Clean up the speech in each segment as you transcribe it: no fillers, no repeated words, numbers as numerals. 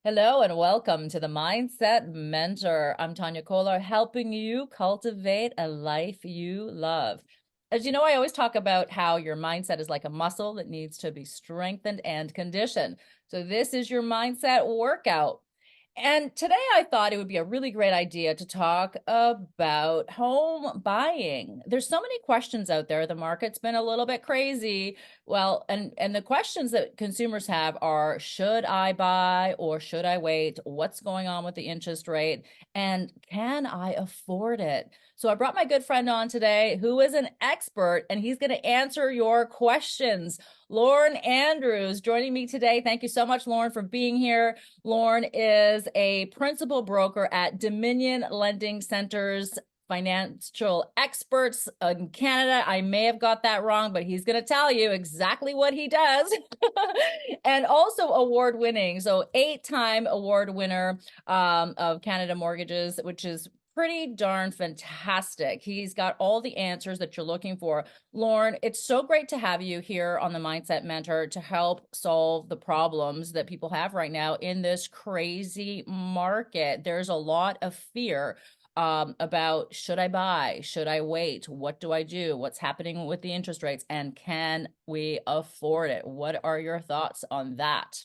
Hello and welcome to the Mindset Mentor. I'm Tania Kolar, helping you cultivate a life you love. As you know, I always talk about how your mindset is like a muscle that needs to be strengthened and conditioned. So this is your mindset workout. And today I thought it would be a really great idea to talk about home buying. There's so many questions out there. The market's been a little bit crazy. Well, and the questions that consumers have are, should I buy or should I wait? What's going on with the interest rate? And can I afford it? So I brought my good friend on today who is an expert and he's going to answer your questions. Lorne Andrews joining me today. Thank you so much, Lorne, for being here. Lorne is a principal broker at Dominion Lending Centers, financial experts in Canada. I may have got that wrong, but he's going to tell you exactly what he does. And also award winning. So 8-time award winner of Canada Mortgages, which is pretty darn fantastic. He's got all the answers that you're looking for. Lorne, it's so great to have you here on the Mindset Mentor to help solve the problems that people have right now in this crazy market. There's a lot of fear about, should I buy? Should I wait? What do I do? What's happening with the interest rates? And can we afford it? What are your thoughts on that?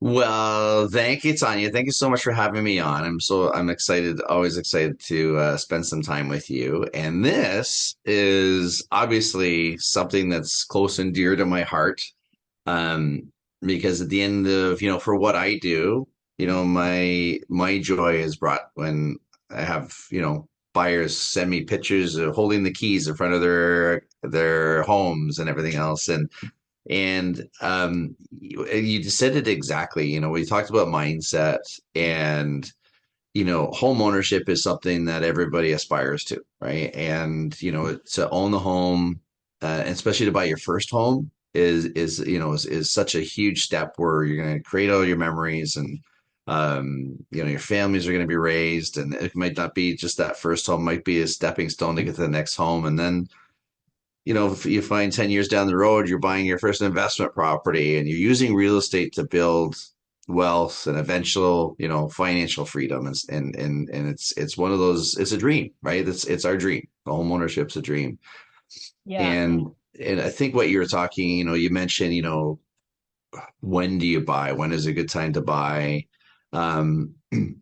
Well, thank you, Tanya. Thank you so much for having me on. I'm excited, always excited to spend some time with you. And this is obviously something that's close and dear to my heart. Um, because at the end of, for what I do, my joy is brought when I have, buyers send me pictures of holding the keys in front of their homes and everything else. And you just said it exactly. We talked about mindset, and home ownership is something that everybody aspires to, right? And to own the home, and especially to buy your first home is such a huge step where you're going to create all your memories, and your families are going to be raised, and it might not be just that first home, might be a stepping stone to get to the next home, and then if you find 10 years down the road, you're buying your first investment property and you're using real estate to build wealth and eventual, financial freedom. And it's one of those, it's a dream, right? It's our dream. Home ownership's a dream. Yeah. And and I think what you were talking, you mentioned, when do you buy? When is a good time to buy? And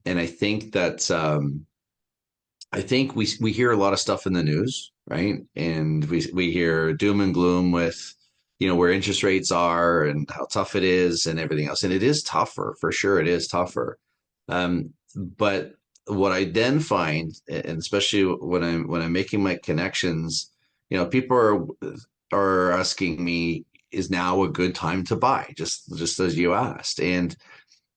I think we hear a lot of stuff in the news, right? And we hear doom and gloom with, where interest rates are and how tough it is and everything else. And it is tougher, for sure. It is tougher. But what I then find, and especially when I'm making my connections, people are asking me, is now a good time to buy? Just as you asked, and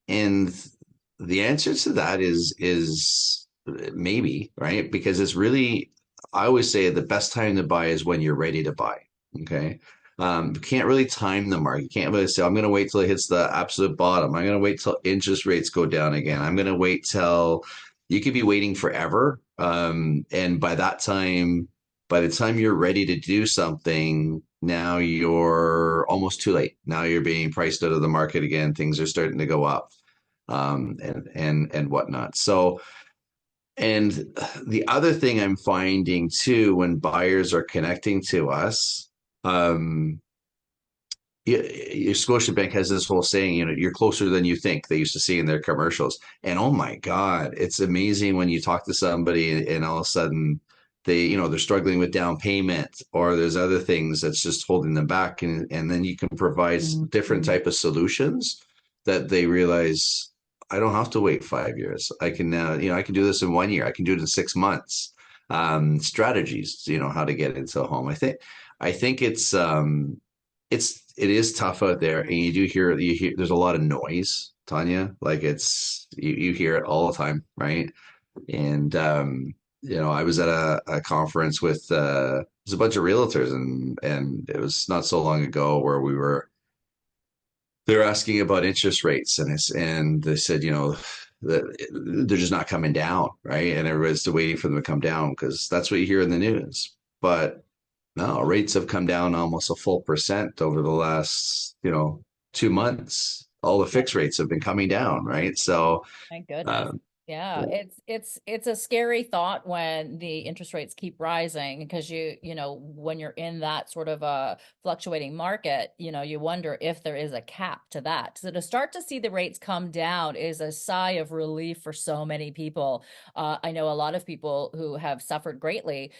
the answer to that is maybe, right? Because it's really, I always say the best time to buy is when you're ready to buy. Okay. You can't really time the market. You can't really say, I'm going to wait till it hits the absolute bottom. I'm going to wait till interest rates go down again. I'm going to wait till you could be waiting forever. And by the time you're ready to do something, now you're almost too late. Now you're being priced out of the market again. Things are starting to go up, and whatnot. So, and the other thing I'm finding too, when buyers are connecting to us, your Scotiabank has this whole saying, you're closer than you think. They used to see in their commercials, and oh my God, it's amazing when you talk to somebody and all of a sudden they're struggling with down payment, or there's other things that's just holding them back, and then you can provide different Mhm. type of solutions that they realize, I don't have to wait 5 years. I can now, I can do this in 1 year. I can do it in 6 months. Strategies, how to get into a home. I think it is tough out there, and you hear there's a lot of noise, Tanya. Like you hear it all the time, right? And I was at a conference with there's a bunch of realtors, and it was not so long ago where they're asking about interest rates, and they said, that they're just not coming down, right? And everybody's still waiting for them to come down because that's what you hear in the news. But no, rates have come down almost a full percent over the last, 2 months. all the fixed rates have been coming down, right? So, Thank goodness. um, Yeah, yeah. it's a scary thought when the interest rates keep rising because when you're in that sort of a fluctuating market, you wonder if there is a cap to that. So to start to see the rates come down is a sigh of relief for so many people. I know a lot of people who have suffered greatly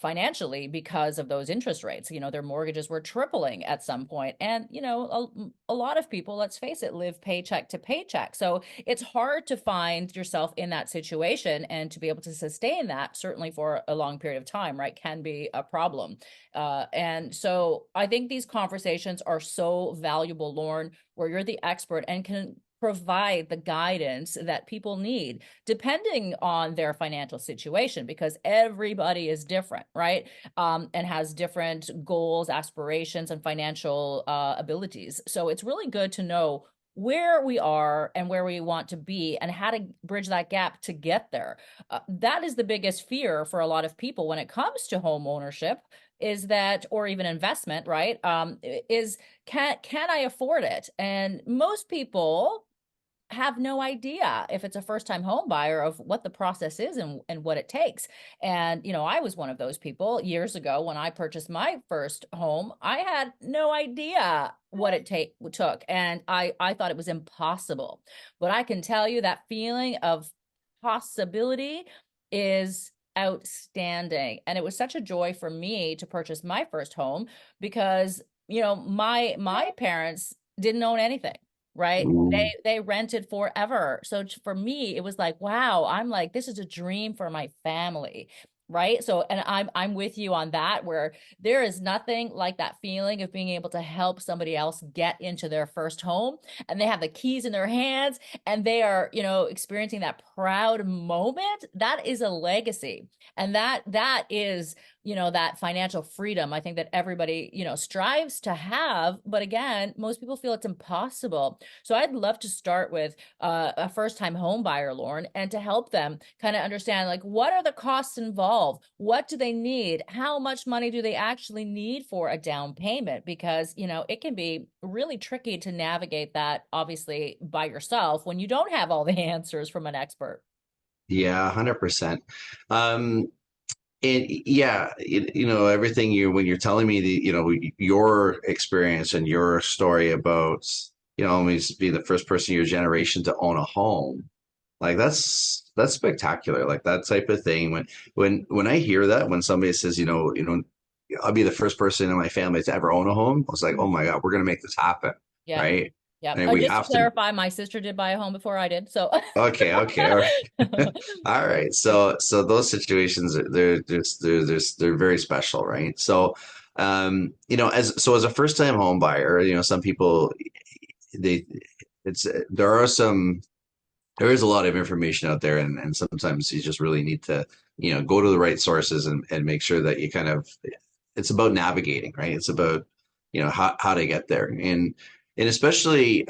financially because of those interest rates. Their mortgages were tripling at some point, and a lot of people, let's face it, live paycheck to paycheck. So it's hard to find yourself in that situation and to be able to sustain that, certainly for a long period of time, right, can be a problem. And so I think these conversations are so valuable, Lorne, where you're the expert and can provide the guidance that people need depending on their financial situation, because everybody is different, right? And has different goals, aspirations, and financial abilities. So it's really good to know where we are and where we want to be and how to bridge that gap to get there. That is the biggest fear for a lot of people when it comes to home ownership, is that, or even investment, right? Is can I afford it? And most people have no idea, if it's a first time home buyer, of what the process is and what it takes. And I was one of those people years ago when I purchased my first home. I had no idea what it took, and I thought it was impossible. But I can tell you that feeling of possibility is outstanding, and it was such a joy for me to purchase my first home because my parents didn't own anything, right? Ooh. They rented forever. So for me, it was like, wow, I'm like, this is a dream for my family. Right. So, and I'm with you on that, where there is nothing like that feeling of being able to help somebody else get into their first home, and they have the keys in their hands and they are, experiencing that proud moment. That is a legacy. And that is, that financial freedom, I think, that everybody, strives to have. But again, most people feel it's impossible. So I'd love to start with a first time home buyer, Lorne, and to help them kind of understand, like, what are the costs involved? What do they need? How much money do they actually need for a down payment? Because, it can be really tricky to navigate that, obviously, by yourself when you don't have all the answers from an expert. Yeah, 100%. Um, and yeah, everything when you're telling me your experience and your story about, always being the first person in your generation to own a home, like that's spectacular. Like that type of thing. When I hear that, when somebody says, I'll be the first person in my family to ever own a home, I was like, oh Mhm. my God, we're gonna make this happen, Yeah. right? Yeah. And we Just to have to. clarify, my sister did buy a home before I did. So Okay, okay, all right. All right. So those situations they're very special, right? So as a first time home buyer, some people they it's there is a lot of information out there, and sometimes you just really need to, go to the right sources and make sure that you kind of it's about navigating, right? It's about, how to get there. And especially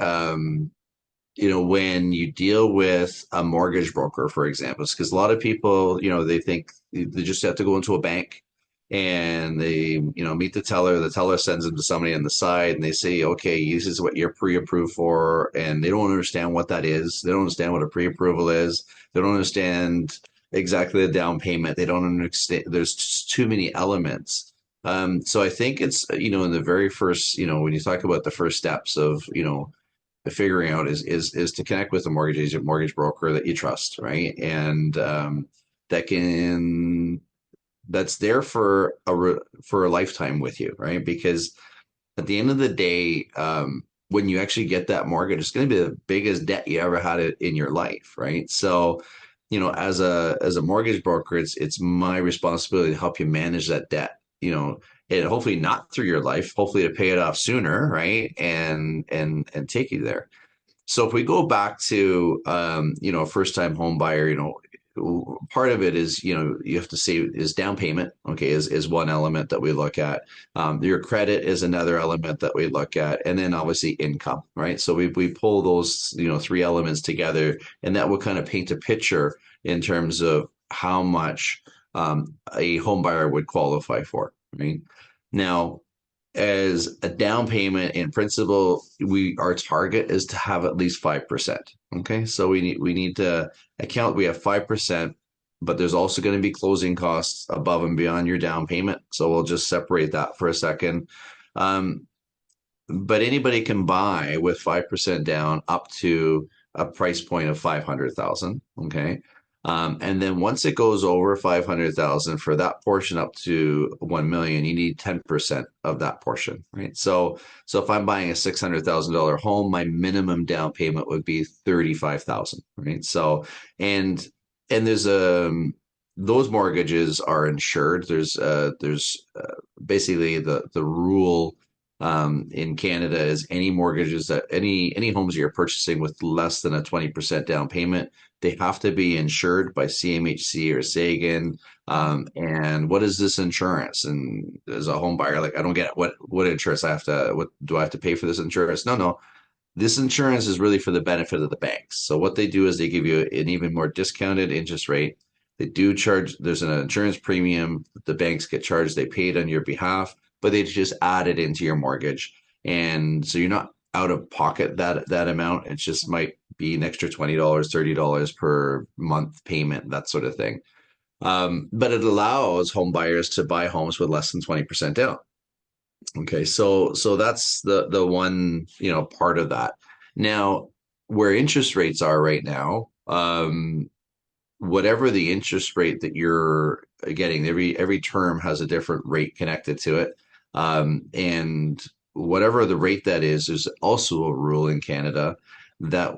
when you deal with a mortgage broker, for example, because a lot of people, they think they just have to go into a bank and they, meet the teller. The teller sends them to somebody on the side and they say, okay, this is what you're pre-approved for. And they don't understand what that is. They don't understand what a pre-approval is. They don't understand exactly the down payment. They don't understand. There's just too many elements. So I think it's, in the very first, when you talk about the first steps of, figuring out is to connect with a mortgage agent, mortgage broker that you trust, right? And that can that's there for for a lifetime with you, right? Because at the end of the day, when you actually get that mortgage, it's going to be the biggest debt you ever had in your life, right? So, as a mortgage broker, it's my responsibility to help you manage that debt, and hopefully not through your life, hopefully to pay it off sooner, right? And take you there. So if we go back to a first time home buyer, part of it is, you have to say is down payment, okay, is one element that we look at. Your credit is another element that we look at, and then obviously income, right? So we pull those, three elements together, and that will kind of paint a picture in terms of how much a home buyer would qualify for, right? Now, as a down payment in principle, our target is to have at least 5%. Okay, so we need to account we have 5%, but there's also going to be closing costs above and beyond your down payment. So we'll just separate that for a second. Um, but anybody can buy with 5% down up to a price point of 500,000. Okay. And then once it goes over 500,000 for that portion up to 1 million, you need 10% of that portion, right? So if I'm buying a $600,000 home, my minimum down payment would be 35,000, right? And, and those mortgages are insured. There's basically the rule in Canada is any mortgages that any homes you're purchasing with less than a 20% down payment, they have to be insured by CMHC or Sagan. And what is this insurance? And as a home buyer, like I don't get it. What insurance what do I have to pay for this insurance? No. This insurance is really for the benefit of the banks. So what they do is they give you an even more discounted interest rate. They do charge, there's an insurance premium the banks get charged, they pay it on your behalf, but they just add it into your mortgage. And so you're not out of pocket that amount. It just might be an extra $20, $30 per month payment, that sort of thing. But it allows home buyers to buy homes with less than 20% down. Okay, so that's the one, part of that. Now, where interest rates are right now, whatever the interest rate that you're getting, every term has a different rate connected to it. And whatever the rate that is, there's also a rule in Canada that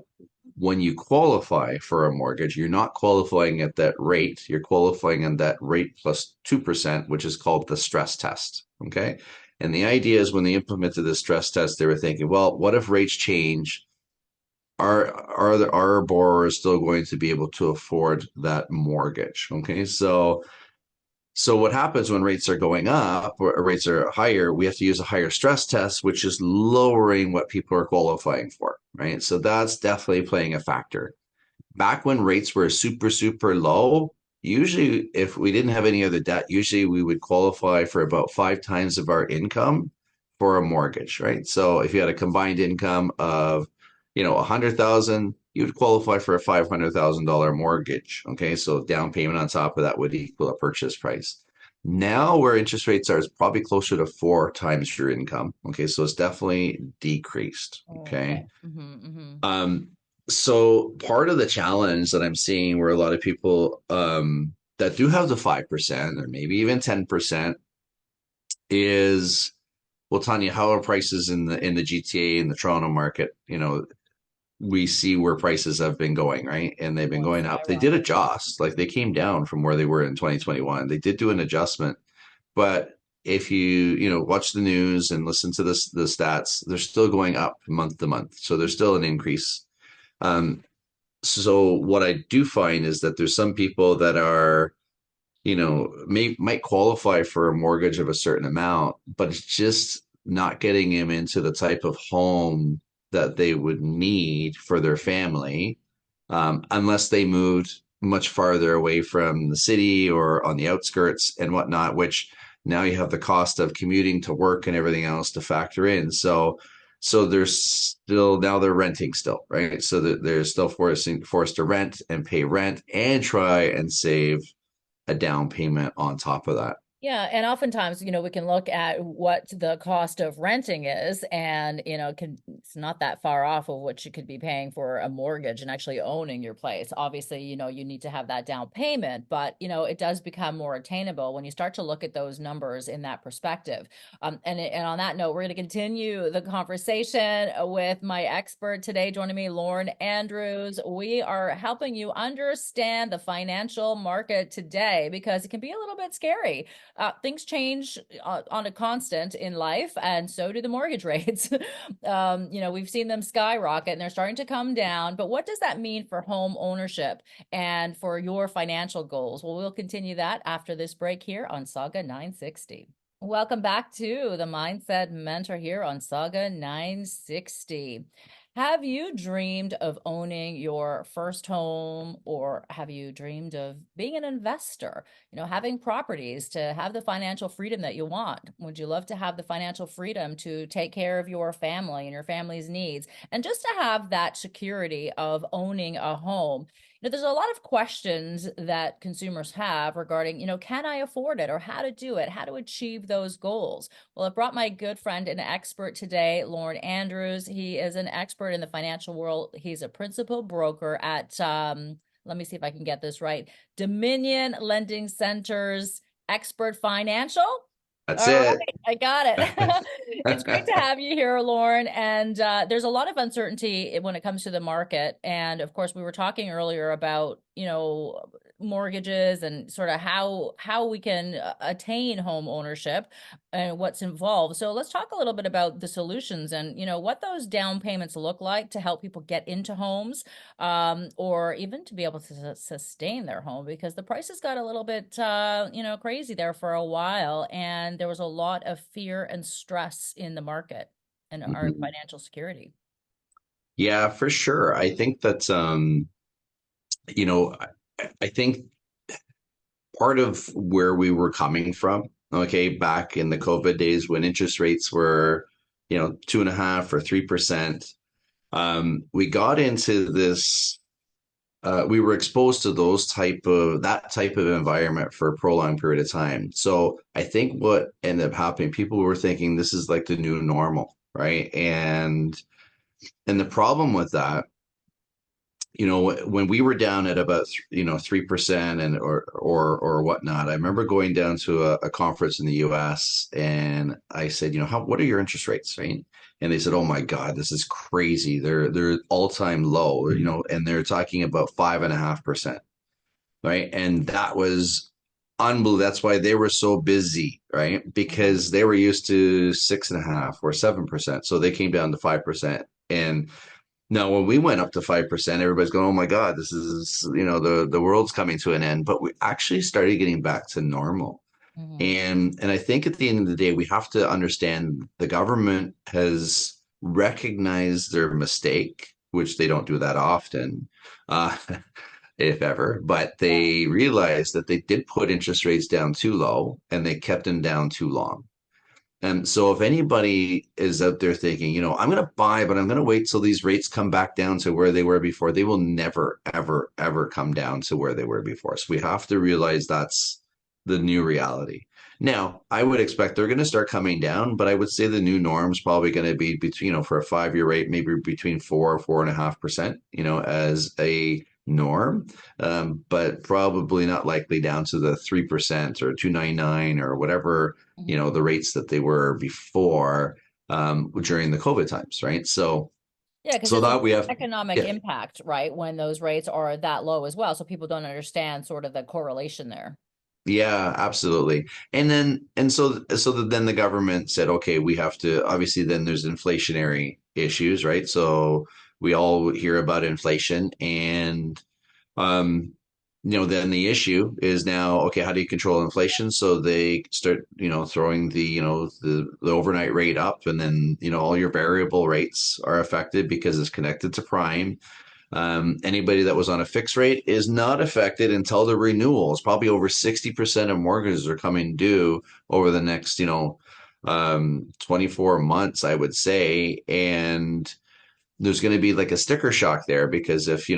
when you qualify for a mortgage, you're not qualifying at that rate, you're qualifying on that rate plus 2%, which is called the stress test. Okay. And the idea is when they implemented the stress test, they were thinking, well, what if rates change? Are borrowers still going to be able to afford that mortgage? Okay, so what happens when rates are going up or rates are higher? We have to use a higher stress test, which is lowering what people are qualifying for, right? So that's definitely playing a factor. Back when rates were super, super low, usually if we didn't have any other debt, usually we would qualify for about 5 times of our income for a mortgage, right? So if you had a combined income of, 100,000, you would qualify for a $500,000 mortgage. Okay, so down payment on top of that would equal a purchase price. Now, where interest rates are is probably closer to 4 times your income. Okay, so it's definitely decreased. Oh, Okay. okay. Um, so part of the challenge that I'm seeing where a lot of people that do have the 5% or maybe even 10% is, well, Tanya, how are prices in the GTA in the Toronto market? We see where prices have been going, right? And they've been Oh, it's going up. They did skyrocketed. adjust, like they came down from where they were in 2021. They did do an adjustment, but if you watch the news and listen to the stats, they're still going up month to month. So there's still an increase. So what I do find is that there's some people that are, might qualify for a mortgage of a certain amount, but it's just not getting them into the type of home that they would need for their family, unless they moved much farther away from the city or on the outskirts and whatnot, which now you have the cost of commuting to work and everything else to factor in. So they're still now they're renting still, right? So that they're still forced to rent and pay rent and try and save a down payment on top of that. Yeah, and oftentimes, we can look at what the cost of renting is, and it's not that far off of what you could be paying for a mortgage and actually owning your place. Obviously, you need to have that down payment, but it does become more attainable when you start to look at those numbers in that perspective. And on that note, we're going to continue the conversation with my expert today, joining me, Lorne Andrews. We are helping you understand the financial market today because it can be a little bit scary. Things change on a constant in life, and so do the mortgage rates. We've seen them skyrocket and they're starting to come down. But what does that mean for home ownership and for your financial goals? Well, we'll continue that after this break here on Sauga 960. Welcome back to the Mindset Mentor here on Sauga 960. Have you dreamed of owning your first home, or have you dreamed of being an investor, having properties to have the financial freedom that you want? Would you love to have the financial freedom to take care of your family and your family's needs and just to have that security of owning a home? There's a lot of questions that consumers have regarding, can I afford it or how to do it, how to achieve those goals? Well, I brought my good friend and expert today, Lorne Andrews. He is an expert in the financial world. He's a principal broker at, let me see if I can get this right, Dominion Lending Centers Expert Financial. That's All it. right, I got it. It's great to have you here, Lauren. And there's a lot of uncertainty when it comes to the market. And of course, we were talking earlier about, mortgages and sort of how we can attain home ownership and what's involved. So let's talk a little bit about the solutions and, what those down payments look like to help people get into homes, or even to be able to sustain their home, because the prices got a little bit, crazy there for a while, and there was a lot of fear and stress in the market and our Mhm. financial security. Yeah, for sure. I think that you know, I think part of where we were coming from, okay, back in the COVID days when interest rates were, 2.5 or 3%, we got into this. We were exposed to that type of environment for a prolonged period of time. So I think what ended up happening, people were thinking this is like the new normal, right? And the problem with that, when we were down at about 3% and or whatnot, I remember going down to a conference in the U.S. and I said, what are your interest rates, right? And they said, oh my God, this is crazy. They're all time low, and they're talking about 5.5%, right? And that was unbelievable. That's why they were so busy, right? Mhm. Because they were used to 6.5 or 7%, so they came down to 5%. And now, when we went up to 5%, everybody's going, "Oh my God, this is, the world's coming to an end." But we actually started getting back to normal. Mhm. And I think at the end of the day, we have to understand the government has recognized their mistake, which they don't do that often, uh, if ever. But Yeah. they realized that they did put interest rates down too low and they kept them down too long. And so if anybody is out there thinking, I'm going to buy, but I'm going to wait till these rates come back down to where they were before, they will never, ever, ever come down to where they were before. So we have to realize that's the new reality. Now, I would expect they're going to start coming down, but I would say the new norm is probably going to be between, for a 5-year rate, maybe between 4.5%, as a norm, but probably not likely down to the 3% or 2.99 or whatever, Mhm. the rates that they were before, during the COVID times, right? So, Yeah, because so there's an that we have, economic yeah, impact, right, when those rates are that low as well. So people don't understand sort of the correlation there. yeah, absolutely. Then the government said, okay, we have to, obviously then there's inflationary issues, right? So we all hear about inflation and Um, then the issue is now, okay, how do you control inflation? So they start, throwing the overnight rate up, and then, all your variable rates are affected because it's connected to prime. Anybody that was on a fixed rate is not affected until the renewals. Probably over 60% of mortgages are coming due over the next, 24 months, I would say. And there's going to be like a sticker shock there because if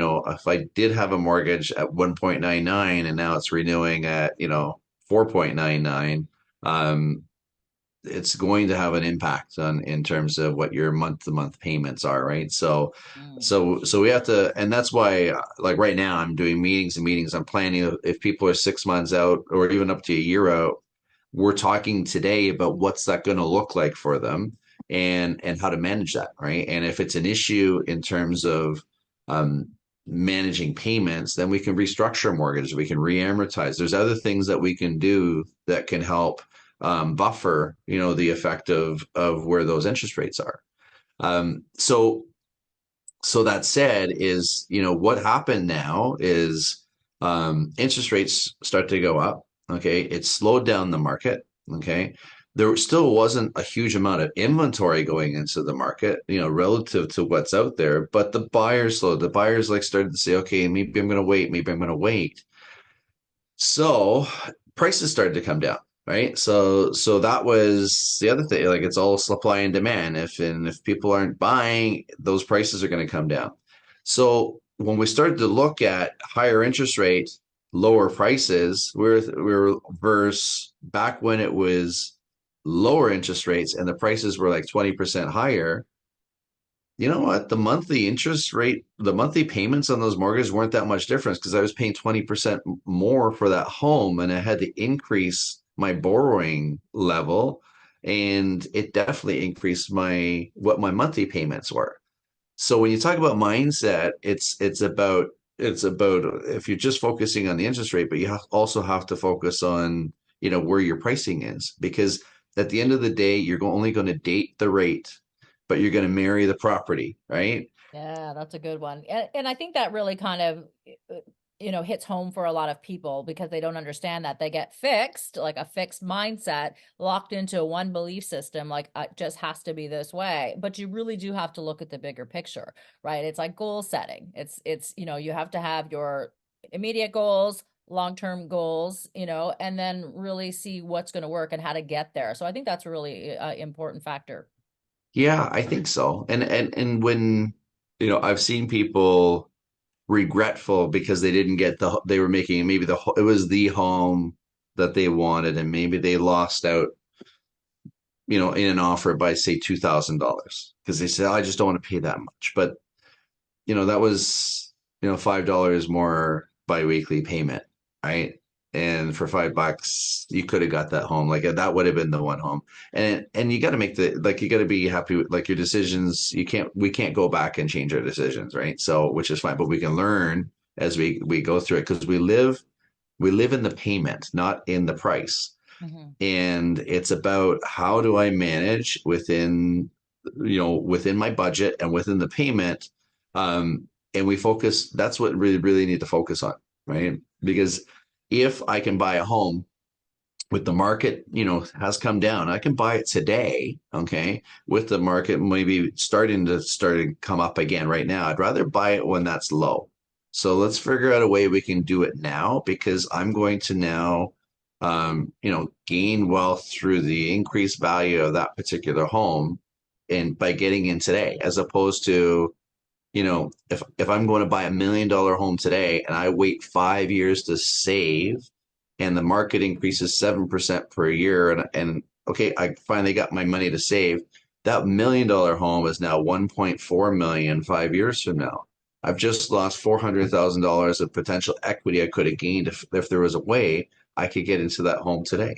I did have a mortgage at 1.99 and now it's renewing at 4.99, um it's going to have an impact on in terms of what your month to month payments are, right? So Mm. so we have to, and that's why, like right now I'm doing meetings and meetings. I'm planning if people are 6 months out or even up to a year out, we're talking today about what's that going to look like for them and how to manage that, right? And if it's an issue in terms of um, managing payments, then we can restructure mortgages, we can re-amortize. There's other things that we can do that can help buffer, the effect of where those interest rates are. So that said, is what happened now is interest rates start to go up. Okay, it slowed down the market. Okay, there still wasn't a huge amount of inventory going into the market, relative to what's out there. But the buyers slowed. The buyers like started to say, okay, maybe I'm going to wait. Maybe I'm going to wait. So prices started to come down, right? So that was the other thing. Like it's all supply and demand. If people aren't buying, those prices are going to come down. So when we started to look at higher interest rate, lower prices, we're versus back when it was lower interest rates and the prices were like 20% higher. You know what? The monthly payments on those mortgages weren't that much difference because I was paying 20% more for that home and I had to increase my borrowing level, and it definitely increased my what my monthly payments were. So when you talk about mindset, it's about if you're just focusing on the interest rate, but you also have to focus on, where your pricing is, because at the end of the day, you're only going to date the rate, but you're going to marry the property, right? Yeah, that's a good one. And I think that really kind of, hits home for a lot of people because they don't understand that they get fixed, like a fixed mindset, locked into one belief system, like it just has to be this way. But you really do have to look at the bigger picture, right? It's like goal setting. You have to have your immediate goals, long-term goals, and then really see what's going to work and how to get there. So I think that's a really important factor. Yeah, I think so. And when, I've seen people regretful because they didn't get they were making maybe it was the home that they wanted, and maybe they lost out, in an offer by say $2,000 because they said, I just don't want to pay that much. But that was, $5 more biweekly payment, right? And for $5, you could have got that home. Like that would have been the one home. And you got to you got to be happy with like your decisions. We can't go back and change our decisions, right? So, which is fine, but we can learn as we go through it because we live in the payment, not in the price. Mhm. And it's about how do I manage within my budget and within the payment. And that's what we really need to focus on, right? Because if I can buy a home with the market, has come down, I can buy it today. Okay. With the market maybe starting to come up again right now, I'd rather buy it when that's low. So let's figure out a way we can do it now because I'm going to now, gain wealth through the increased value of that particular home and by getting in today, as opposed to, if I'm going to buy $1 million home today and I wait 5 years to save and the market increases 7% per year and okay, I finally got my money to save, that $1 million home is now 1.4 million 5 years from now. I've just lost $400,000 of potential equity I could have gained if there was a way I could get into that home today.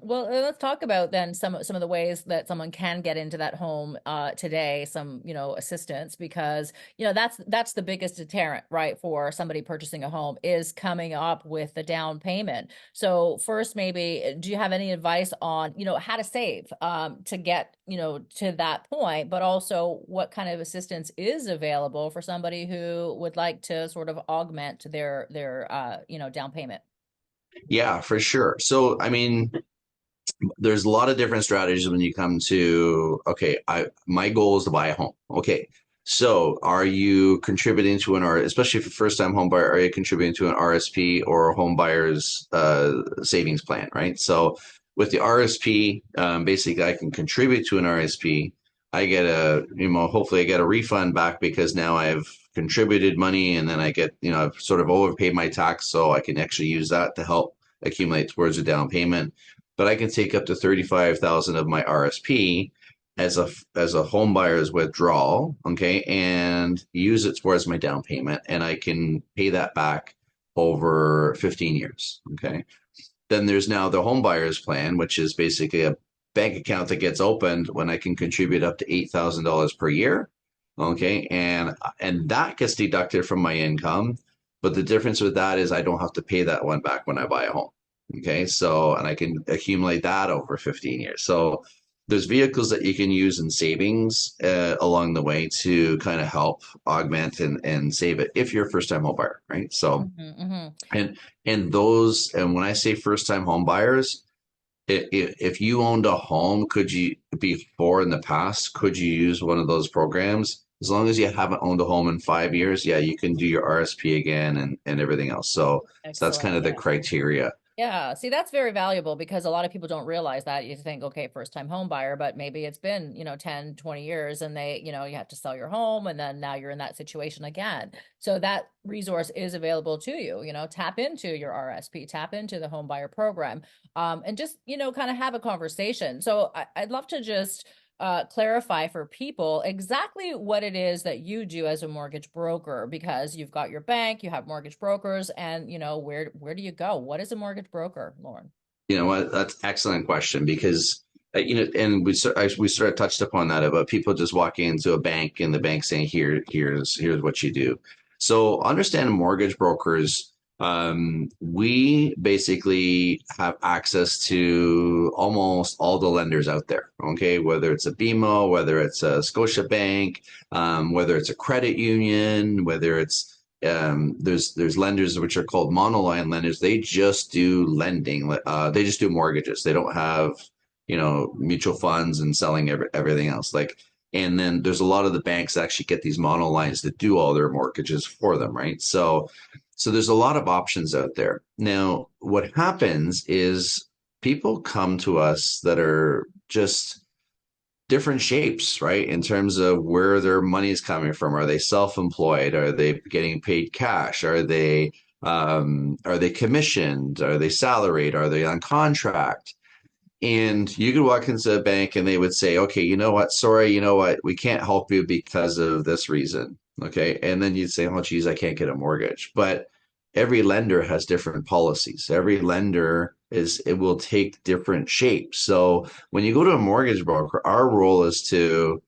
Well, let's talk about then some of the ways that someone can get into that home today, some, assistance, because, that's the biggest deterrent, right, for somebody purchasing a home is coming up with the down payment. So first, maybe, do you have any advice on, how to save to get, to that point, but also what kind of assistance is available for somebody who would like to sort of augment their down payment? Yeah, for sure. So, I mean, there's a lot of different strategies when you come to, okay, my goal is to buy a home. Okay. So are you contributing to especially for first time home buyer, are you contributing to an RSP or a home buyer's savings plan, right? So with the RSP, basically I can contribute to an RSP. I get hopefully I get a refund back because now I've contributed money and then I get, I've sort of overpaid my tax. So I can actually use that to help accumulate towards a down payment, but I can take up to 35,000 of my RSP as a home buyer's withdrawal, okay, and use it towards my down payment, and I can pay that back over 15 years, okay. Then there's now the home buyer's plan, which is basically a bank account that gets opened when I can contribute up to $8,000 per year, okay, and that gets deducted from my income. But the difference with that is I don't have to pay that one back when I buy a home. Okay, so and I can accumulate that over 15 years. So there's vehicles that you can use in savings along the way to kind of help augment and save it if you're a first time home buyer, right? So Hmm. and and when I say first time home buyers, if you owned a home, could you before in the past, could you use one of those programs? As long as you haven't owned a home in 5 years, yeah, you can do your RSP again and everything else. So that's kind Excellent. of the Yeah. criteria. Yeah, see, that's very valuable because a lot of people don't realize that. You think, okay, first time home buyer, but maybe it's been, 10, 20 years and you have to sell your home and then now you're in that situation again. So that resource is available to you, tap into your RSP, tap into the home buyer program, and just, kind of have a conversation. So I'd love to just clarify for people exactly what it is that you do as a mortgage broker, because you've got your bank, you have mortgage brokers, and where do you go? What is a mortgage broker, Lorne? You know what? That's an excellent question because and we sort of touched upon that about people just walking into a bank and the bank saying, here's what you do. So understand mortgage brokers. We basically have access to almost all the lenders out there. Okay, whether it's a BMO, whether it's a Scotiabank, whether it's a credit union, whether it's there's lenders which are called monoline lenders. They just do lending. They just do mortgages. They don't have mutual funds and selling everything else. And then there's a lot of the banks that actually get these monolines that do all their mortgages for them, right? So there's a lot of options out there. Now, what happens is people come to us that are just different shapes, right? In terms of where their money is coming from. Are they self-employed? Are they getting paid cash? Are they commissioned? Are they salaried? Are they on contract? And you could walk into a bank and they would say, okay, you know what? Sorry, you know what? We can't help you because of this reason. Okay. And then you'd say, oh, geez, I can't get a mortgage. But every lender has different policies. Every lender it will take different shapes. So when you go to a mortgage broker, our role is to,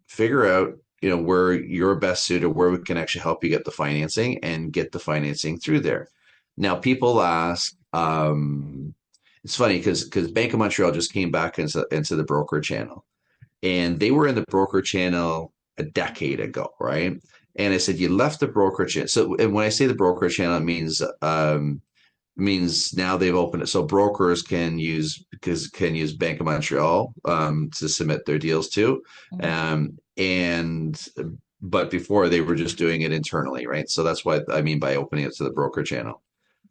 figure out, where you're best suited, where we can actually help you get the financing and get the financing through there. Now, people ask, it's funny because Bank of Montreal just came back into the broker channel, and they were in the broker channel a decade ago, right? And I said, you left the broker channel. So, and when I say the broker channel, it means now they've opened it so brokers can use Bank of Montreal to submit their deals to, Mhm. and but before they were just doing it internally, right? So that's what I mean by opening it to the broker channel.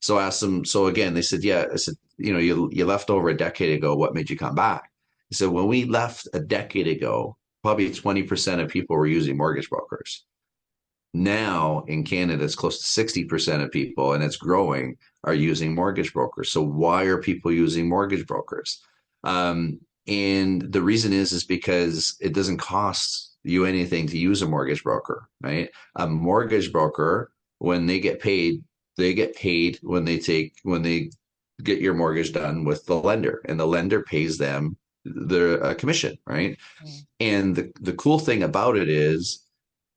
So I asked them. So again, they said, yeah. I said, you left over a decade ago. What made you come back? He said, when we left a decade ago, probably 20% of people were using mortgage brokers. Now in Canada, it's close to 60% of people, and it's growing, are using mortgage brokers. So why are people using mortgage brokers? And the reason is because it doesn't cost you anything to use a mortgage broker, right? A mortgage broker, when they get paid when they get your mortgage done with the lender, and the lender pays them their commission, right? Mm. And the cool thing about it is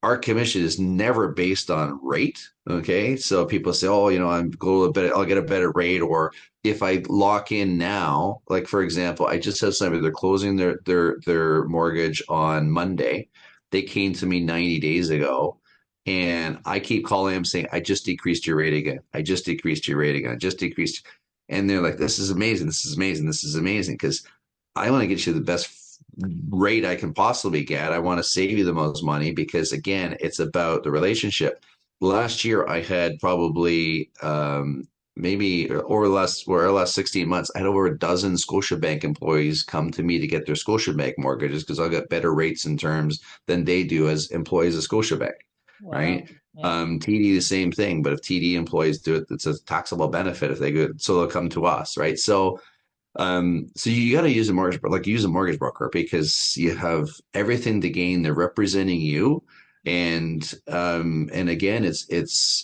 our commission is never based on rate. Okay. So people say, oh, I'll get a better rate. Or if I lock in now, like for example, I just have somebody, they're closing their mortgage on Monday. They came to me 90 days ago, and I keep calling them saying, I just decreased your rate again. I just decreased your rate again. I just decreased. And they're like, this is amazing. This is amazing. This is amazing. Because I want to get you the best rate I can possibly get. I want to save you the most money because, again, it's about the relationship. Last year, I had probably maybe over the last 16 months, I had over a dozen Scotiabank employees come to me to get their Scotiabank mortgages because I'll get better rates and terms than they do as employees of Scotiabank, Wow. right? Yeah. TD the same thing, but if TD employees do it, it's a taxable benefit if they go, so they'll come to us, right? So you got to use a mortgage broker because you have everything to gain. They're representing you, and again, it's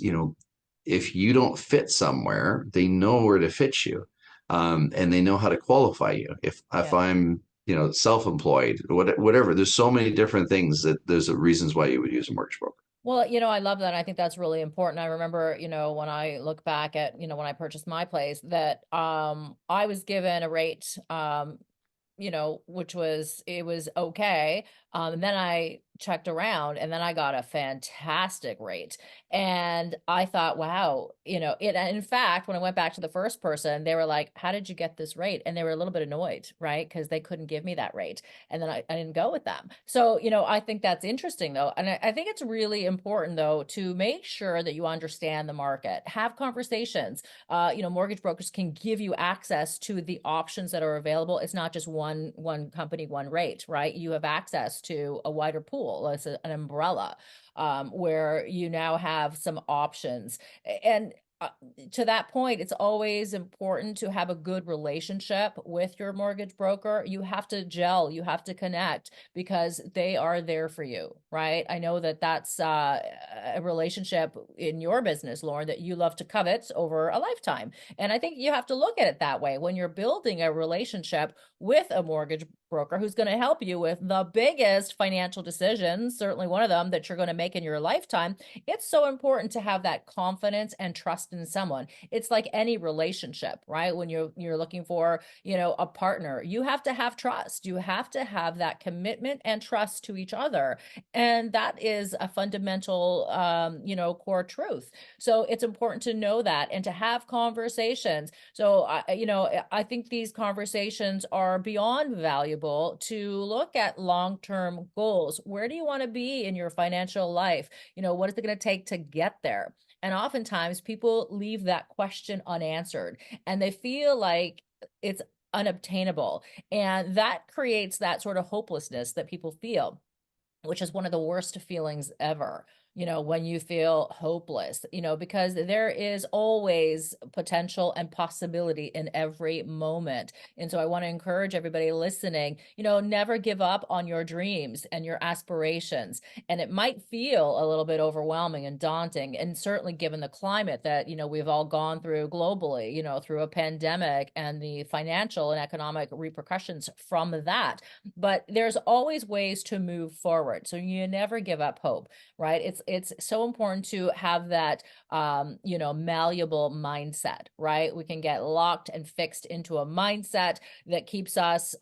if you don't fit somewhere, they know where to fit you, and they know how to qualify you. If Yeah. I'm self-employed, whatever. There's so many different things that there's reasons why you would use a mortgage broker. Well, I love that. I think that's really important. I remember, when I look back at, when I purchased my place, that I was given a rate, which was it was okay. And then I checked around and then I got a fantastic rate. And I thought, wow, in fact, when I went back to the first person, they were like, how did you get this rate? And they were a little bit annoyed, right? Because they couldn't give me that rate. And then I didn't go with them. So, I think that's interesting though. And I think it's really important though to make sure that you understand the market, have conversations. Mortgage brokers can give you access to the options that are available. It's not just one company, one rate, right? You have access to a wider pool. It's an umbrella, where you now have some options. And to that point, it's always important to have a good relationship with your mortgage broker. You have to gel, you have to connect because they are there for you, right? I know that that's a relationship in your business, Lorne, that you love to covet over a lifetime. And I think you have to look at it that way when you're building a relationship with a mortgage broker who's going to help you with the biggest financial decisions, certainly one of them that you're going to make in your lifetime. It's so important to have that confidence and trust in someone. It's like any relationship, right? When you're looking for, a partner, you have to have trust. You have to have that commitment and trust to each other. And that is a fundamental core truth. So it's important to know that and to have conversations. So I think these conversations are beyond valuable to look at long-term goals. Where do you want to be in your financial life? What is it going to take to get there? And oftentimes people leave that question unanswered and they feel like it's unobtainable. And that creates that sort of hopelessness that people feel, which is one of the worst feelings ever, when you feel hopeless, because there is always potential and possibility in every moment. And so I want to encourage everybody listening, never give up on your dreams and your aspirations. And it might feel a little bit overwhelming and daunting. And certainly given the climate that, we've all gone through globally, through a pandemic and the financial and economic repercussions from that. But there's always ways to move forward. So you never give up hope, right? It's so important to have that malleable mindset, right? We can get locked and fixed into a mindset that keeps us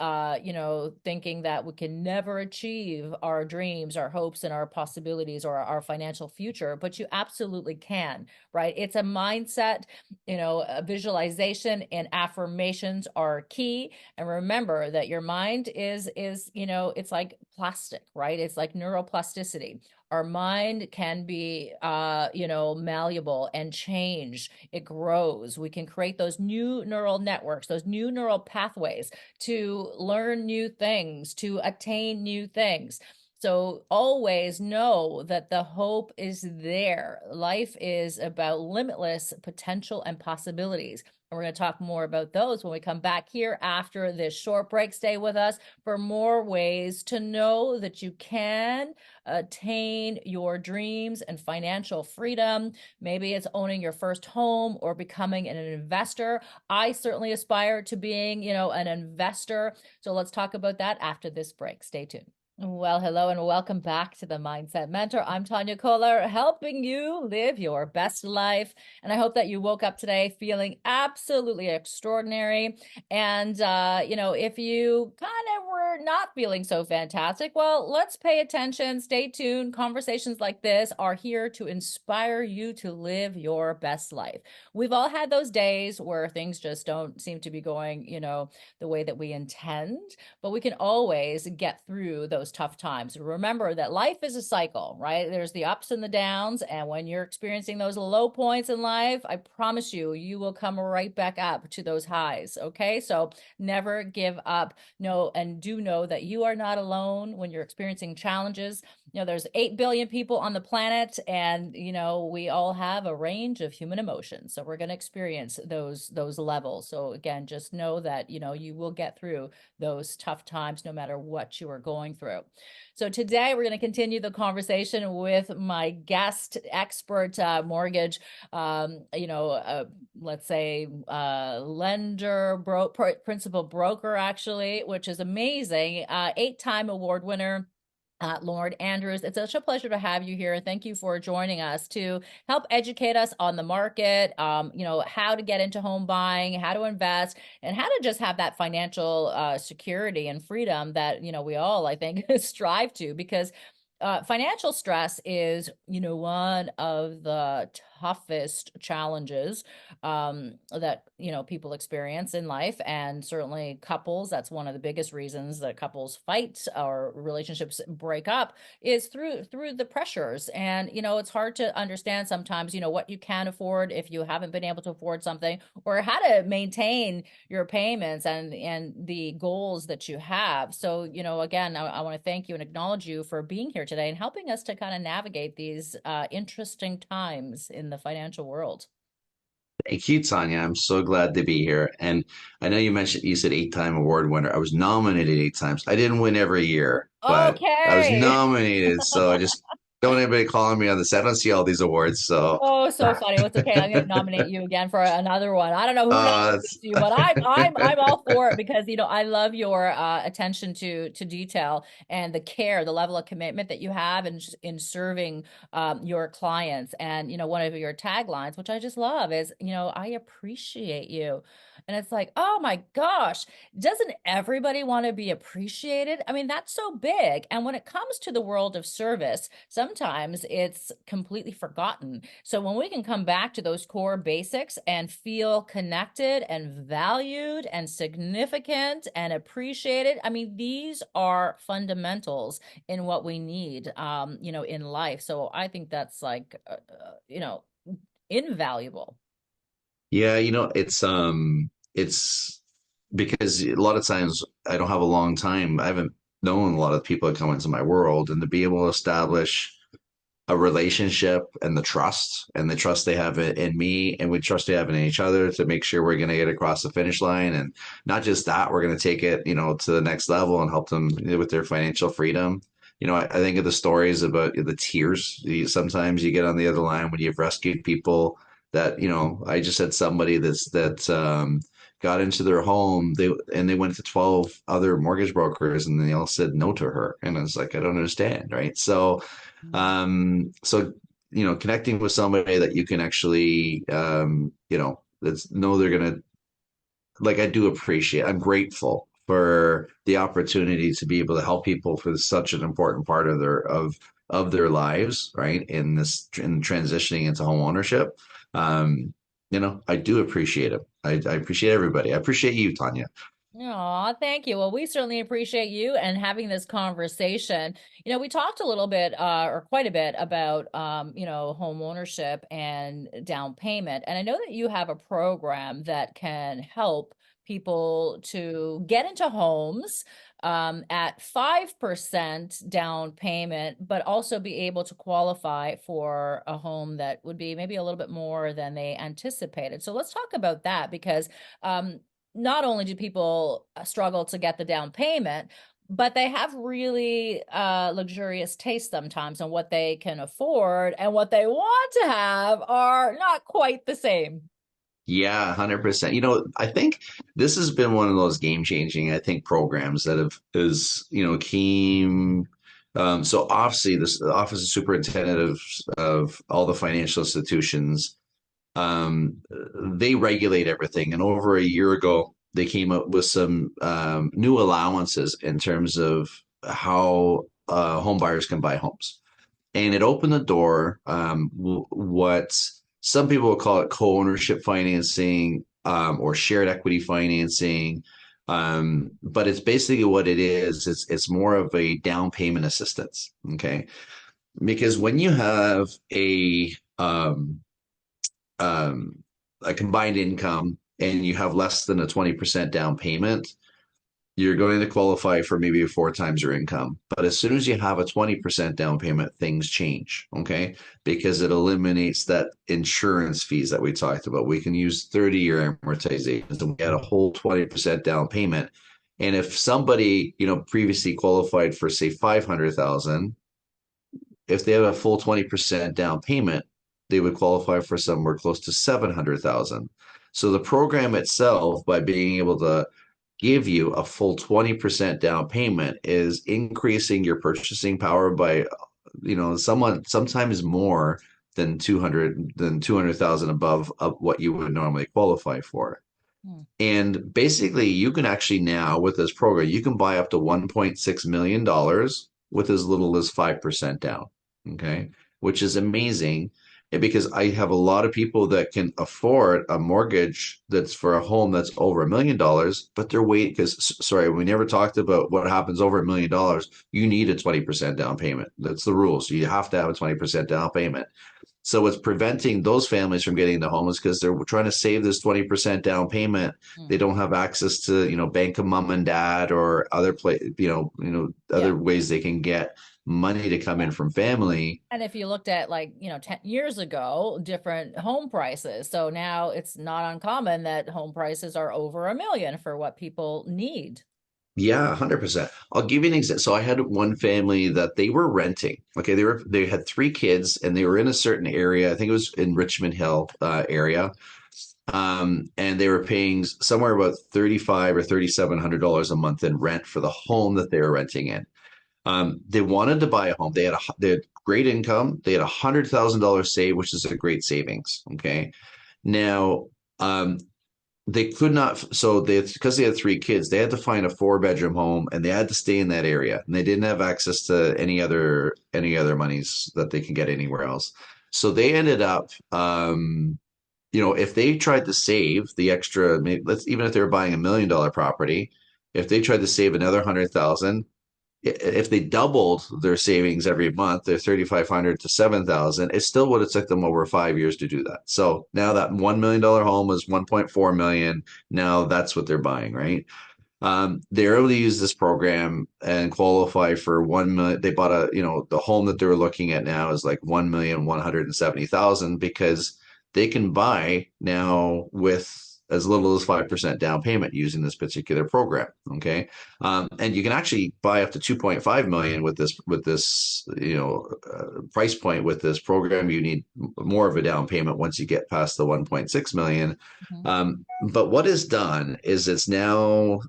thinking that we can never achieve our dreams, our hopes, and our possibilities or our financial future, but you absolutely can, right? It's a mindset, a visualization and affirmations are key. And remember that your mind is it's like plastic, right? It's like neuroplasticity. Our mind can be malleable and change. It grows. We can create those new neural networks, those new neural pathways to learn new things, to attain new things. So always know that the hope is there. Life is about limitless potential and possibilities. And we're going to talk more about those when we come back here after this short break. Stay with us for more ways to know that you can attain your dreams and financial freedom. Maybe it's owning your first home or becoming an investor. I certainly aspire to being, an investor. So let's talk about that after this break. Stay tuned. Well, hello and welcome back to the Mindset Mentor. I'm Tania Kolar, helping you live your best life. And I hope that you woke up today feeling absolutely extraordinary. And, if you kind of were not feeling so fantastic, well, let's pay attention, stay tuned. Conversations like this are here to inspire you to live your best life. We've all had those days where things just don't seem to be going, the way that we intend, but we can always get through those tough times. Remember that life is a cycle, right? There's the ups and the downs. And when you're experiencing those low points in life, I promise you, you will come right back up to those highs. Okay. So never give up. No, and do know that you are not alone when you're experiencing challenges. There's 8 billion people on the planet, and, we all have a range of human emotions. So we're going to experience those levels. So again, just know that, you will get through those tough times no matter what you are going through. So today we're going to continue the conversation with my guest expert mortgage, let's say lender, principal broker, actually, which is amazing. 8-time award winner. Lord Andrews. It's such a pleasure to have you here. Thank you for joining us to help educate us on the market, how to get into home buying, how to invest, and how to just have that financial security and freedom that, we all, I think, strive to, because financial stress is, one of the toughest challenges that, people experience in life. And certainly couples, that's one of the biggest reasons that couples fight or relationships break up, is through the pressures. And, it's hard to understand sometimes, what you can afford if you haven't been able to afford something, or how to maintain your payments and the goals that you have. So, again, I want to thank you and acknowledge you for being here today and helping us to kind of navigate these interesting times in the financial world. Thank you, Tanya. I'm so glad to be here. And I know you said 8-time award winner. I was nominated 8 times. I didn't win every year, but I was Okay. nominated. So I just don't want anybody calling me on this. I don't see all these awards. So Oh, so funny. Well, it's okay. I'm going to nominate you again for another one. I don't know who nominates you, but I'm all for it, because I love your attention to detail and the care, the level of commitment that you have in serving your clients. And one of your taglines, which I just love, is I appreciate you. And it's like, oh my gosh, doesn't everybody want to be appreciated? I mean, that's so big. And when it comes to the world of service, sometimes it's completely forgotten. So when we can come back to those core basics and feel connected and valued and significant and appreciated, I mean, these are fundamentals in what we need, in life. So I think that's like, invaluable. yeah, it's because a lot of times I don't have a long time. I haven't known a lot of people that come into my world, and to be able to establish a relationship and the trust they have in me and we trust they have in each other to make sure we're going to get across the finish line. And not just that, we're going to take it, to the next level and help them with their financial freedom. I think of the stories about the tears sometimes you get on the other line when you've rescued people that, I just had somebody that got into their home. They went to 12 other mortgage brokers and they all said no to her. And I was like, I don't understand. Right. So, connecting with somebody that you can actually, that's know they're gonna like. I do appreciate. I'm grateful for the opportunity to be able to help people for such an important part of their lives, right? In transitioning into home ownership. I do appreciate it. I appreciate everybody. I appreciate you, Tanya. Aw, thank you. Well, we certainly appreciate you and having this conversation. We talked a little bit, or quite a bit about, home ownership and down payment. And I know that you have a program that can help people to get into homes, at 5% down payment, but also be able to qualify for a home that would be maybe a little bit more than they anticipated. So let's talk about that, because, not only do people struggle to get the down payment, but they have really luxurious taste sometimes on what they can afford, and what they want to have are not quite the same. Yeah, 100%. I think this has been one of those game-changing, I think, programs that have is, came. So obviously, the Office of Superintendent of all the financial institutions, um, they regulate everything. And over a year ago, they came up with some new allowances in terms of how home buyers can buy homes, and it opened the door. What some people will call it co-ownership financing, or shared equity financing, but it's basically what it is. It's more of a down payment assistance. Okay, because when you have um, a combined income and you have less than a 20% down payment, you're going to qualify for maybe 4 times your income. But as soon as you have a 20% down payment, things change, okay? Because it eliminates that insurance fees that we talked about. We can use 30-year amortizations and we get a whole 20% down payment. And if somebody, previously qualified for say 500,000, if they have a full 20% down payment, they would qualify for somewhere close to 700,000. So the program itself, by being able to give you a full 20% down payment is increasing your purchasing power by, sometimes more than 200,000 above of what you would normally qualify for. Mm, And basically, you can actually now, with this program, you can buy up to $1.6 million with as little as 5% down. Okay. Which is amazing. And because I have a lot of people that can afford a mortgage that's for a home that's over $1 million, but they're waiting because, sorry, we never talked about what happens over $1 million. You need a 20% down payment. That's the rule. So you have to have a 20% down payment. So what's preventing those families from getting the home is because they're trying to save this 20% down payment. They mhm. don't have access to, bank of mom and dad or other Yeah. other ways they can get money to come in Yeah. from family. And if you looked at, like, 10 years ago, different home prices. So now it's not uncommon that home prices are over 1 million for what people need. Yeah, 100%. I'll give you an example. So I had one family that they were renting. Okay, they had three kids and they were in a certain area. I think it was in Richmond Hill area. And they were paying somewhere about 35 or $3,700 a month in rent for the home that they were renting in. They wanted to buy a home. They had great income. They had $100,000 saved, which is a great savings. Okay. Now, they could not. So because they had three kids, they had to find a four-bedroom home, and they had to stay in that area. And they didn't have access to any other monies that they can get anywhere else. So they ended up, if they tried to save the extra, maybe, let's even if they were buying $1 million property, if they tried to save another 100,000, if they doubled their savings every month, their 3,500 to 7,000, it still would have took them over 5 years to do that. So now that $1 million home is 1.4 million. Now that's what they're buying, right? They're able to use this program and qualify for 1 million. They bought the home that they're looking at now is like 1,170,000 because they can buy now with as little as 5% down payment using this particular program. Okay. And you can actually buy up to 2.5 million with this price point with this program. You need more of a down payment once you get past the 1.6 million. Mhm. But what is done is it's now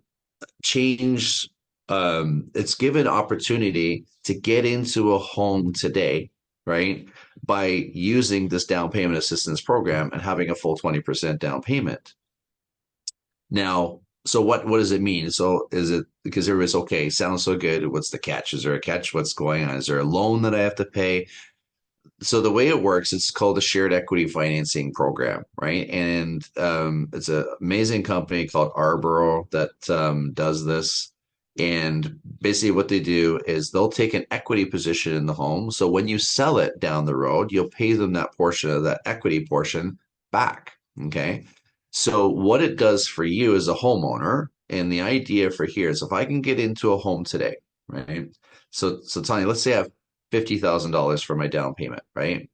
changed. It's given opportunity to get into a home today, right? By using this down payment assistance program and having a full 20% down payment. Now, so what does it mean? So is it because everybody's okay, sounds so good. What's the catch? Is there a catch? What's going on? Is there a loan that I have to pay? So the way it works, it's called a shared equity financing program, right? And it's an amazing company called Arboro that does this. And basically, what they do is they'll take an equity position in the home. So when you sell it down the road, you'll pay them that portion of that equity portion back. Okay. So what it does for you as a homeowner, and the idea for here is if I can get into a home today, right? So Tanya, let's say I have $50,000 for my down payment, right?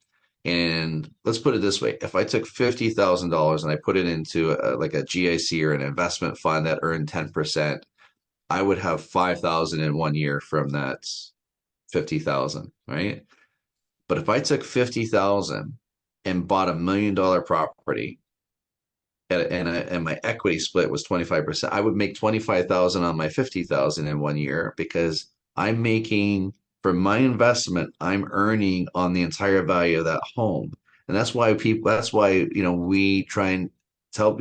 And let's put it this way: if I took $50,000 and I put it into like a GIC or an investment fund that earned 10%, I would have 5,000 in 1 year from that 50,000, right? But if I took 50,000 and bought $1 million property and my equity split was 25%, I would make 25,000 on my 50,000 in 1 year because I'm making from my investment, I'm earning on the entire value of that home. And that's why we try and tell,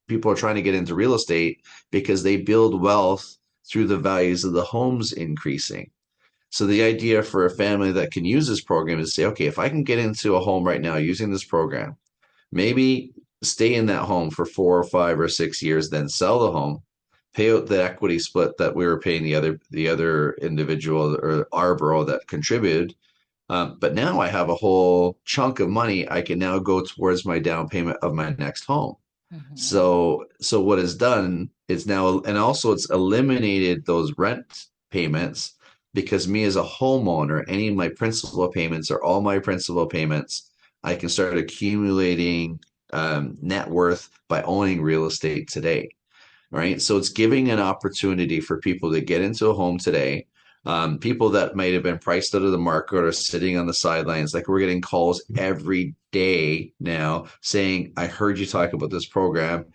people are trying to get into real estate because they build wealth through the values of the homes increasing. So the idea for a family that can use this program is to say, okay, if I can get into a home right now using this program, maybe stay in that home for 4 or 5 or 6 years, then sell the home, pay out the equity split that we were paying the other individual or Arboro that contributed. But now I have a whole chunk of money I can now go towards my down payment of my next home. Mhm. So what it's done is now, and also it's eliminated those rent payments because me as a homeowner, any of my principal payments or all my principal payments, I can start accumulating net worth by owning real estate today, right? So it's giving an opportunity for people to get into a home today. People that might have been priced out of the market or sitting on the sidelines, like we're getting calls every day now saying, I heard you talk about this program.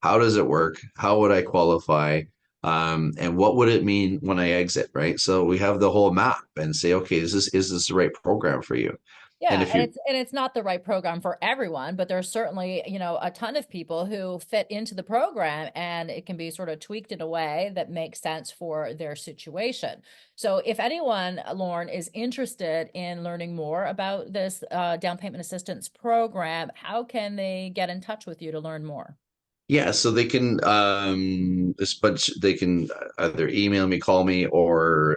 How does it work? How would I qualify? And what would it mean when I exit, right? So we have the whole map and say, okay, is this the right program for you? And Yeah, if you and it's not the right program for everyone, but there's certainly, a ton of people who fit into the program and it can be sort of tweaked in a way that makes sense for their situation. So if anyone, Lorne, is interested in learning more about this down payment assistance program, how can they get in touch with you to learn more? Yeah, so they can this bunch they can either email me, call me, or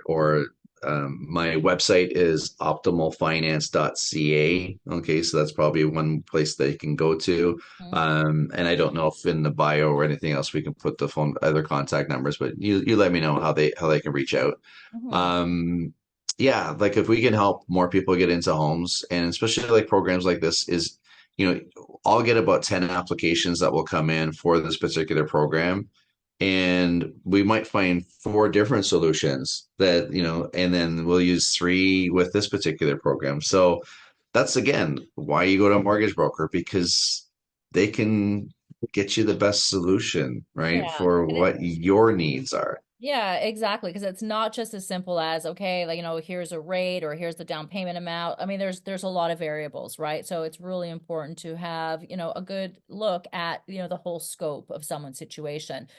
my website is optimalfinance.ca. Okay, so that's probably one place they can go to. And I don't know if in the bio or anything else we can put the phone other contact numbers, but you let me know how they can reach out. Mm-hmm. Um, yeah, like if we can help more people get into homes, and especially like programs like this is, you know, I'll get about 10 applications that will come in for this particular program. And we might find four different solutions that, and then we'll use three with this particular program. So that's again why you go to a mortgage broker, because they can get you the best solution, right, Yeah. for And what your needs are. Yeah, exactly. Because it's not just as simple as, okay, like, here's a rate or here's the down payment amount. I mean, there's a lot of variables, right? So it's really important to have, a good look at, the whole scope of someone's situation.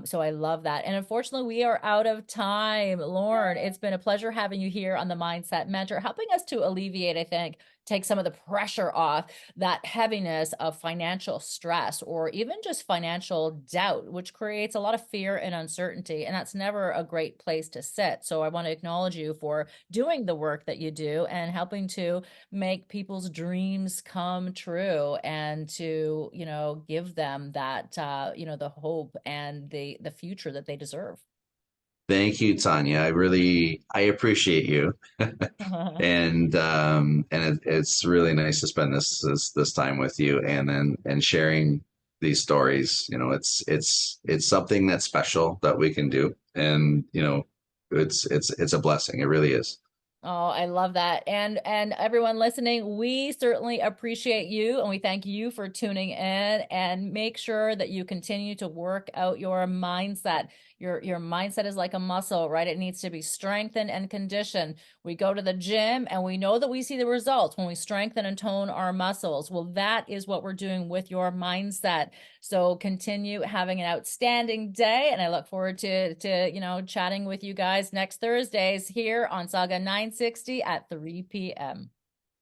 So I love that. And unfortunately, we are out of time. Lauren, it's been a pleasure having you here on the Mindset Mentor, helping us to alleviate, I think, take some of the pressure off that heaviness of financial stress or even just financial doubt, which creates a lot of fear and uncertainty. And that's never a great place to sit. So I want to acknowledge you for doing the work that you do and helping to make people's dreams come true and to, give them that, the hope and the future that they deserve. Thank you, Tanya. I appreciate you. It's really nice to spend this time with you, and sharing these stories. It's something that's special that we can do, and it's a blessing. It really is. Oh, I love that. And everyone listening, we certainly appreciate you and we thank you for tuning in and make sure that you continue to work out your mindset. Your mindset is like a muscle, right? It needs to be strengthened and conditioned. We go to the gym and we know that we see the results when we strengthen and tone our muscles. Well, that is what we're doing with your mindset. So continue having an outstanding day, and I look forward to chatting with you guys next Thursdays here on Sauga 960 at 3 p.m.